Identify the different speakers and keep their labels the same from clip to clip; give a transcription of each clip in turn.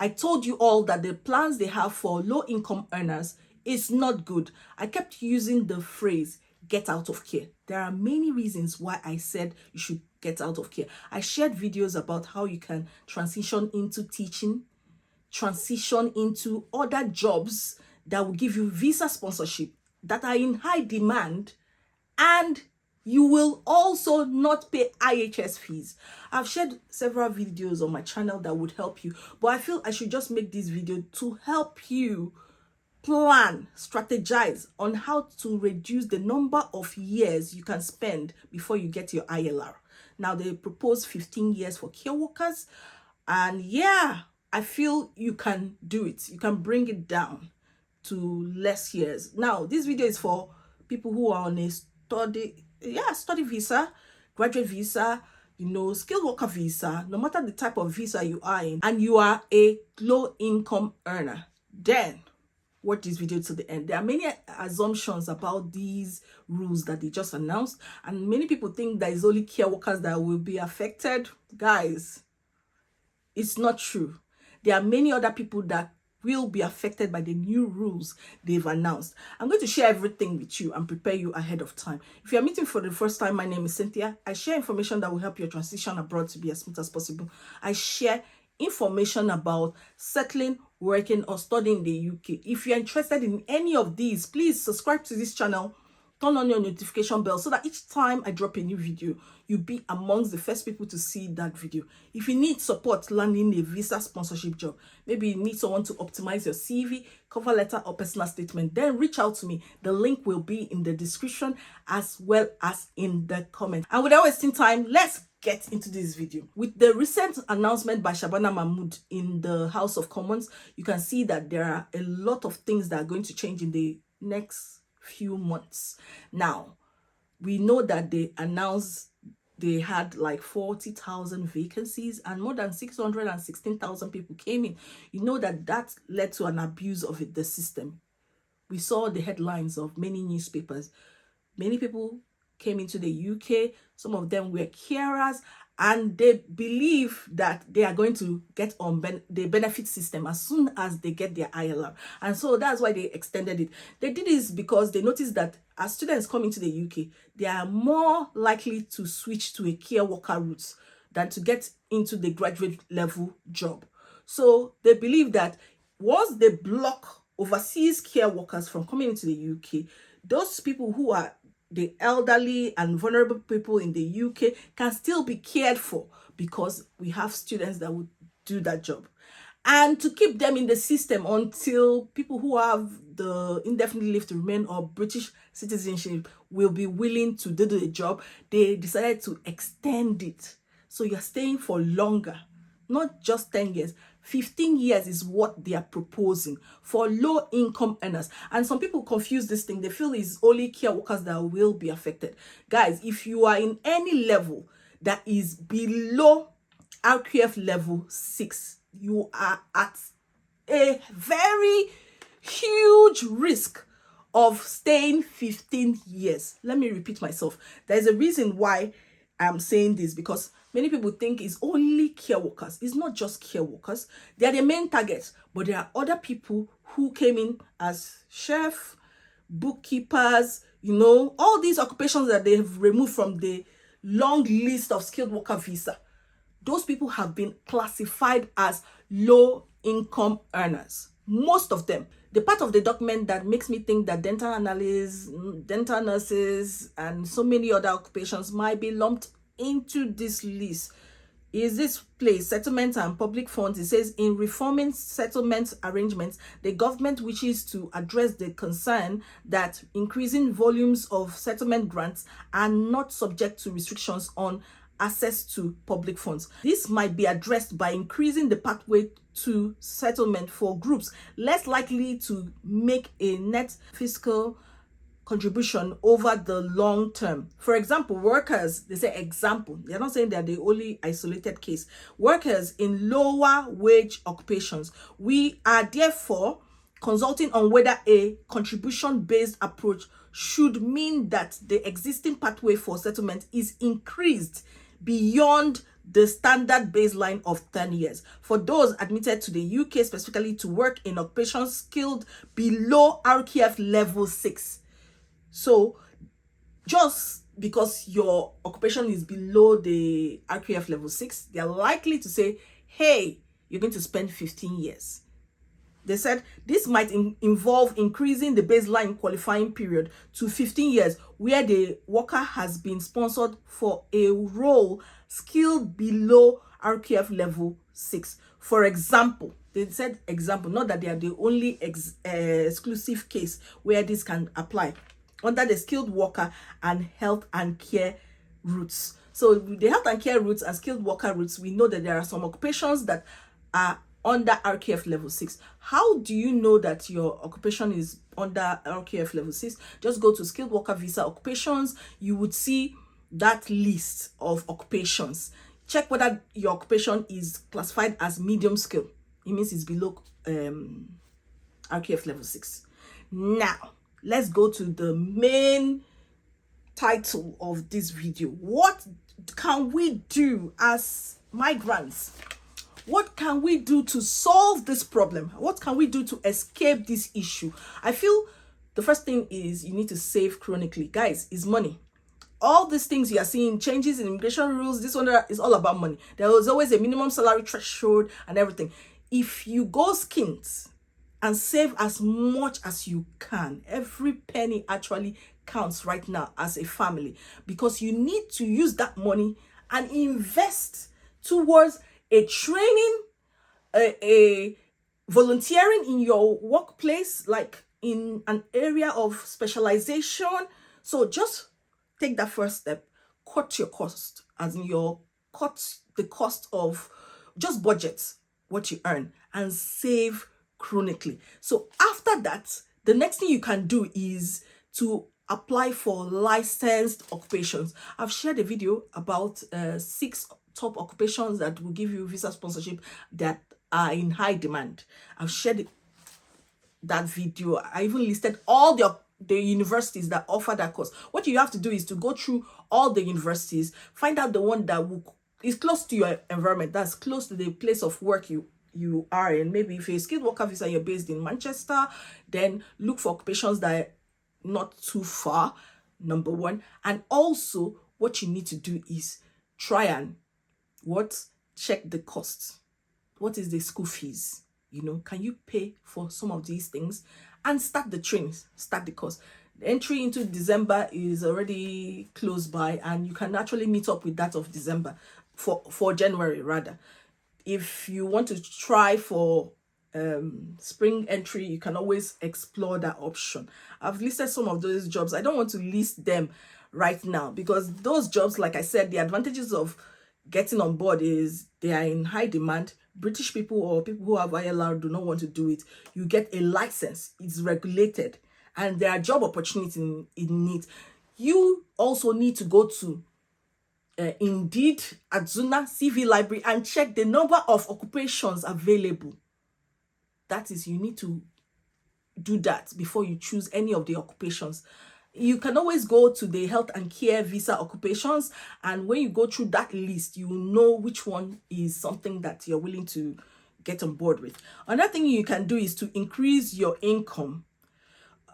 Speaker 1: I told you all that the plans they have for low-income earners is not good. I kept using the phrase, get out of care. There are many reasons why I said you should get out of care. I shared videos about how you can transition into teaching, transition into other jobs that will give you visa sponsorship that are in high demand, and you will also not pay IHS fees. I've shared several videos on my channel that would help you, but I feel I should just make this video to help you plan, strategize on how to reduce the number of years you can spend before you get your ILR. Now, they propose 15 years for care workers, and yeah, I feel you can do it. You can bring it down to less years. Now, this video is for people who are on a study visa, graduate visa, skilled worker visa, no matter the type of visa you are in, and you are a low income earner. Then watch this video to the end. There are many assumptions about these rules that they just announced, and many people think that it's only care workers that will be affected. Guys, it's not true. There are many other people that will be affected by the new rules they've announced. I'm going to share everything with you and prepare you ahead of time. If you're meeting for the first time, my name is Cynthia. I share information that will help your transition abroad to be as smooth as possible. I share information about settling, working, or studying in the UK. If you're interested in any of these, please subscribe to this channel, turn on your notification bell so that each time I drop a new video, you'll be amongst the first people to see that video. If you need support landing a visa sponsorship job, maybe you need someone to optimize your CV, cover letter, or personal statement, then reach out to me. The link will be in the description as well as in the comment. And without wasting time, let's get into this video. With the recent announcement by Shabana Mahmood in the House of Commons, you can see that there are a lot of things that are going to change in the next few months. Now, we know that they announced they had like 40,000 vacancies and more than 616,000 people came in. You know that led to an abuse of the system. We saw the headlines of many newspapers. Many people came into the UK. Some of them were carers, and they believe that they are going to get on the benefit system as soon as they get their ILR. And so that's why they extended it. They did this because they noticed that as students come into the UK, they are more likely to switch to a care worker route than to get into the graduate level job. So they believe that once they block overseas care workers from coming into the UK, those people who are the elderly and vulnerable people in the UK can still be cared for, because we have students that would do that job. And to keep them in the system until people who have the indefinite leave to remain or British citizenship will be willing to do the job, they decided to extend it. So you're staying for longer, not just 10 years. 15 years is what they are proposing for low-income earners. And some people confuse this thing. They feel it's only care workers that will be affected. Guys, if you are in any level that is below RQF level 6, you are at a very huge risk of staying 15 years. Let me repeat myself. There's a reason why I'm saying this, because many people think it's only care workers. It's not just care workers. They are the main targets, but there are other people who came in as chef, bookkeepers, all these occupations that they have removed from the long list of skilled worker visa. Those people have been classified as low income earners. Most of them. The part of the document that makes me think that dental analysts, dental nurses, and so many other occupations might be lumped into this list is this place, settlement and public funds. It says, in reforming settlement arrangements, the government wishes to address the concern that increasing volumes of settlement grants are not subject to restrictions on access to public funds. This might be addressed by increasing the pathway to settlement for groups less likely to make a net fiscal contribution over the long term. For example, workers, they say example, they're not saying they're the only isolated case. Workers in lower wage occupations, we are therefore consulting on whether a contribution-based approach should mean that the existing pathway for settlement is increased beyond the standard baseline of 10 years. For those admitted to the UK specifically to work in occupations skilled below RQF level 6. So just because your occupation is below the RQF level 6, they're likely to say, hey, you're going to spend 15 years. They said this might involve increasing the baseline qualifying period to 15 years, where the worker has been sponsored for a role skilled below RQF level 6. For example, they said example, not that they are the only exclusive case where this can apply, under the skilled worker and health and care routes. So with the health and care routes and skilled worker routes, we know that there are some occupations that are under RQF level 6. How do you know that your occupation is under RQF level 6? Just go to skilled worker visa occupations. You would see that list of occupations. Check whether your occupation is classified as medium skill. It means it's below RQF level 6. Now, let's go to the main title of this video. What can we do as migrants? What can we do to solve this problem? What can we do to escape this issue? I feel the first thing is you need to save chronically. Guys, it's money. All these things you are seeing, changes in immigration rules, this one is all about money. There was always a minimum salary threshold and everything. If you go skint and save as much as you can, every penny actually counts right now as a family, because you need to use that money and invest towards a training, a volunteering in your workplace, like in an area of specialization. So just take that first step, cut your cost, as in cut the cost of, just budget what you earn and save chronically. So after that, the next thing you can do is to apply for licensed occupations. I've shared a video about 6 top occupations that will give you visa sponsorship that are in high demand. I've shared that video. I even listed all the universities that offer that course. What you have to do is to go through all the universities, find out the one that is close to your environment, that's close to the place of work you are in. Maybe if you're a skilled worker visa, you're based in Manchester, then look for occupations that are not too far, number one. And also what you need to do is try and check the cost. What is the school fees? Can you pay for some of these things and start the trainings, start the course? The entry into December is already close by, and you can actually meet up with that of December for January rather. If you want to try for spring entry, you can always explore that option. I've listed some of those jobs. I don't want to list them right now because those jobs, like I said, the advantages of getting on board is they are in high demand. British people or people who have ILR do not want to do it. You get a license, it's regulated, and there are job opportunities in it. You also need to go to Indeed, Adzuna, CV Library, and check the number of occupations available. That is, you need to do that before you choose any of the occupations. You can always go to the health and care visa occupations, and when you go through that list, you know which one is something that you're willing to get on board with. Another thing you can do is to increase your income.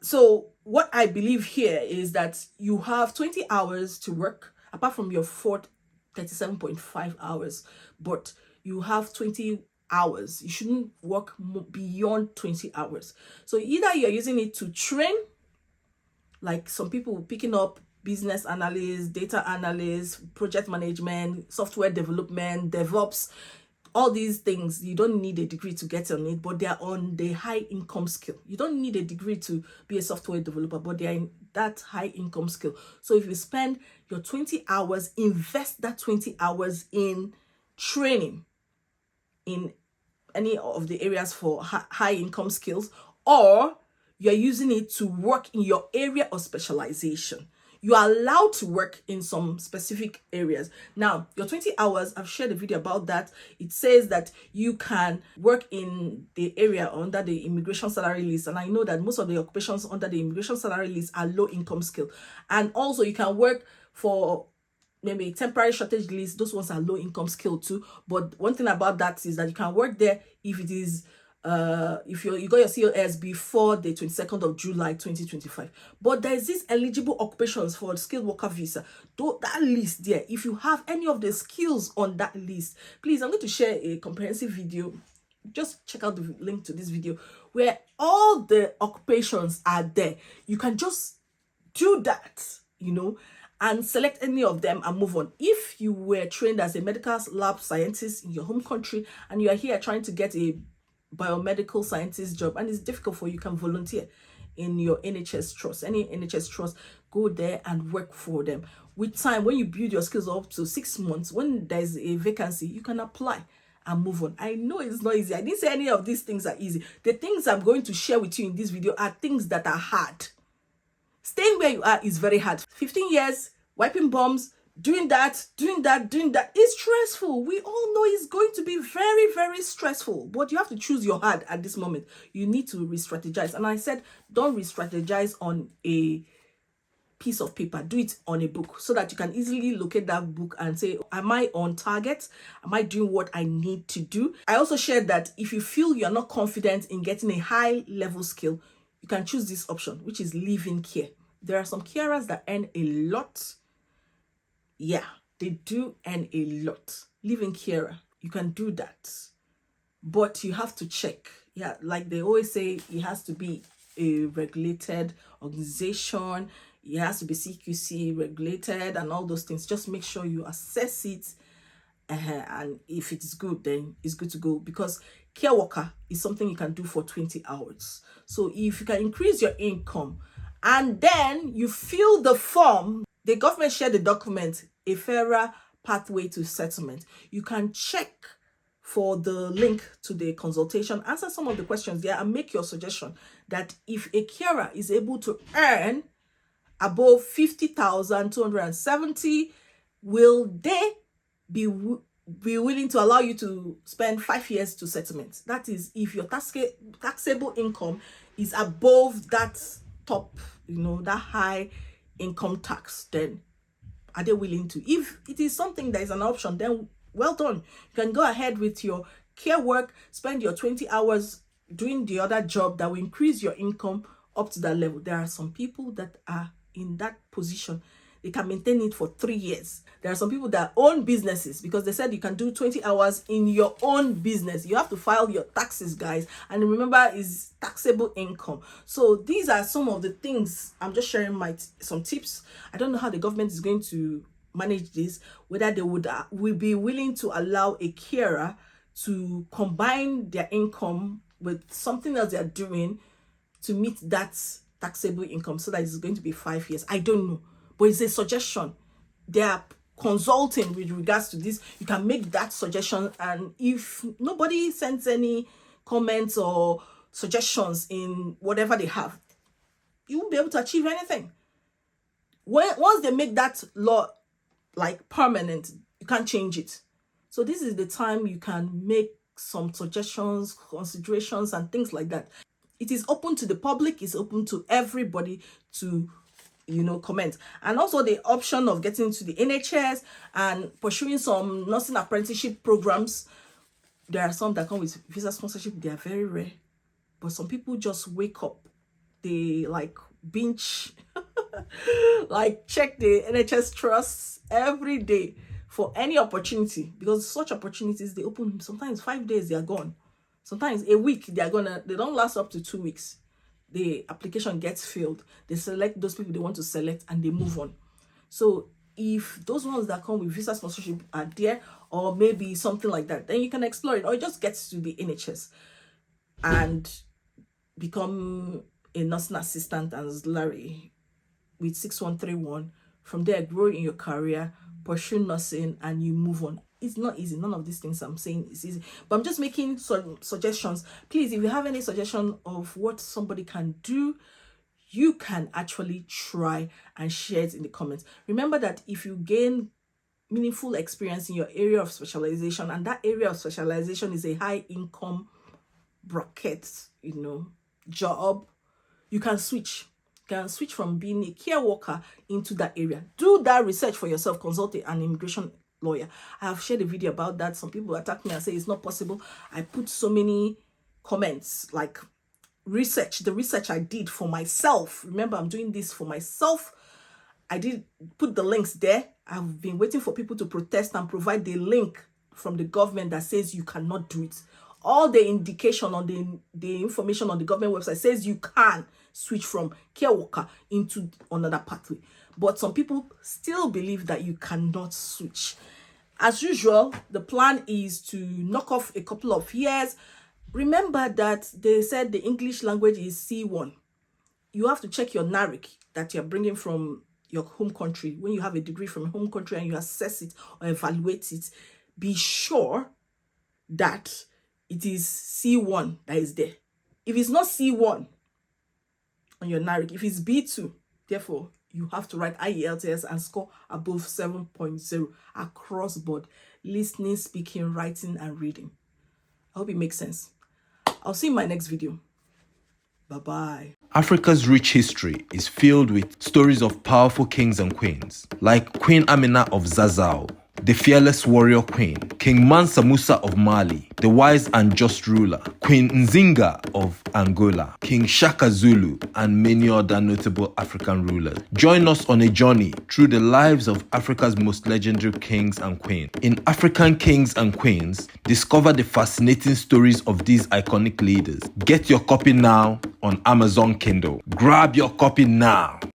Speaker 1: So what I believe here is that you have 20 hours to work, apart from your 37.5 hours, but you have 20 hours. You shouldn't work beyond 20 hours. So either you're using it to train, like some people picking up business analysts, data analysts, project management, software development, DevOps, all these things. You don't need a degree to get on it, but they're on the high income skill. You don't need a degree to be a software developer, but they're in that high income skill. So if you spend your 20 hours, invest that 20 hours in training in any of the areas for high income skills, or you're using it to work in your area of specialization. You are allowed to work in some specific areas. Now, your 20 hours, I've shared a video about that. It says that you can work in the area under the immigration salary list. And I know that most of the occupations under the immigration salary list are low income skill. And also you can work for maybe temporary shortage list, those ones are low income skill too. But one thing about that is that you can work there if it is if you got your COS before the 22nd of July 2025. But there is this eligible occupations for skilled worker visa. Though that list there, if you have any of the skills on that list, please, I'm going to share a comprehensive video. Just check out the link to this video where all the occupations are there. You can just do that, you know, and select any of them and move on. If you were trained as a medical lab scientist in your home country and you are here trying to get a biomedical scientist job and it's difficult for you, you can volunteer in your NHS trust. Any NHS trust, go there and work for them. With time, when you build your skills up to 6 months, when there's a vacancy, you can apply and move on. I know it's not easy. I didn't say any of these things are easy. The things I'm going to share with you in this video are things that are hard. Staying where you are is very hard. 15 years, wiping bombs, doing that. It's stressful. We all know it's going to be very, very stressful. But you have to choose your hard at this moment. You need to re-strategize. And I said, don't re-strategize on a piece of paper. Do it on a book so that you can easily locate that book and say, am I on target? Am I doing what I need to do? I also shared that if you feel you're not confident in getting a high level skill, you can choose this option, which is live-in care. There are some carers that earn a lot. Yeah, they do earn a lot. Live-in carer, you can do that. But you have to check. Yeah, like they always say, it has to be a regulated organization. It has to be CQC regulated and all those things. Just make sure you assess it. And if it is good, then it's good to go, because care worker is something you can do for 20 hours. So if you can increase your income and then you fill the form, the government shared the document, a fairer pathway to settlement. You can check for the link to the consultation, answer some of the questions there and make your suggestion that if a carer is able to earn above 50,270, will they be willing to allow you to spend 5 years to settlement? That is, if your taxable income is above that top, you know, that high income tax, then are they willing to? If it is something that is an option, then well done. You can go ahead with your care work, spend your 20 hours doing the other job that will increase your income up to that level. There are some people that are in that position. They can maintain it for 3 years. There are some people that own businesses, because they said you can do 20 hours in your own business. You have to file your taxes, guys. And remember, is taxable income. So these are some of the things. I'm just sharing some tips. I don't know how the government is going to manage this, whether they will be willing to allow a carer to combine their income with something else they're doing to meet that taxable income, so that it's going to be 5 years. I don't know, but it's a suggestion. They are consulting with regards to this. You can make that suggestion, and if nobody sends any comments or suggestions in whatever they have, you won't be able to achieve anything. Once they make that law like permanent, you can't change it. So this is the time you can make some suggestions, considerations, and things like that. It is open to the public. It's open to everybody to, you know, comment. And also the option of getting to the NHS and pursuing some nursing apprenticeship programs. There are some that come with visa sponsorship. They are very rare, but some people just wake up, they like binge like check the NHS trusts every day for any opportunity, because such opportunities, they open sometimes 5 days, they are gone. Sometimes a week, they don't last up to 2 weeks. The application gets filled. They select those people they want to select and they move on. So if those ones that come with visa sponsorship are there, or maybe something like that, then you can explore it, or just get to the NHS and become a nursing assistant and auxiliary with 6131. From there, grow in your career, pursue nursing, and you move on. It's not easy. None of these things I'm saying is easy, but I'm just making some suggestions. Please, if you have any suggestion of what somebody can do, you can actually try and share it in the comments. Remember that if you gain meaningful experience in your area of specialization, and that area of specialization is a high income bracket, you know, job, you can switch. can switch from being a care worker into that area. Do that research for yourself. Consult an immigration lawyer. I have shared a video about that. Some people attack me and say it's not possible. I put so many comments like the research I did for myself. Remember, I'm doing this for myself. I did put the links there. I've been waiting for people to protest and provide the link from the government that says you cannot do it. All the indication on the information on the government website says you can switch from care worker into another pathway. But some people still believe that you cannot switch. As usual, the plan is to knock off a couple of years. Remember that they said the English language is C1. You have to check your NARIC that you're bringing from your home country. When you have a degree from a home country and you assess it or evaluate it, be sure that it is C1 that is there. If it's not C1 on your NARIC, if it's B2, therefore, you have to write IELTS and score above 7.0 across board. Listening, speaking, writing, and reading. I hope it makes sense. I'll see you in my next video. Bye-bye.
Speaker 2: Africa's rich history is filled with stories of powerful kings and queens, like Queen Amina of Zazzau, the fearless warrior queen, King Mansa Musa of Mali, the wise and just ruler, Queen Nzinga of Angola, King Shaka Zulu, and many other notable African rulers. Join us on a journey through the lives of Africa's most legendary kings and queens. In African Kings and Queens, discover the fascinating stories of these iconic leaders. Get your copy now on Amazon Kindle. Grab your copy now.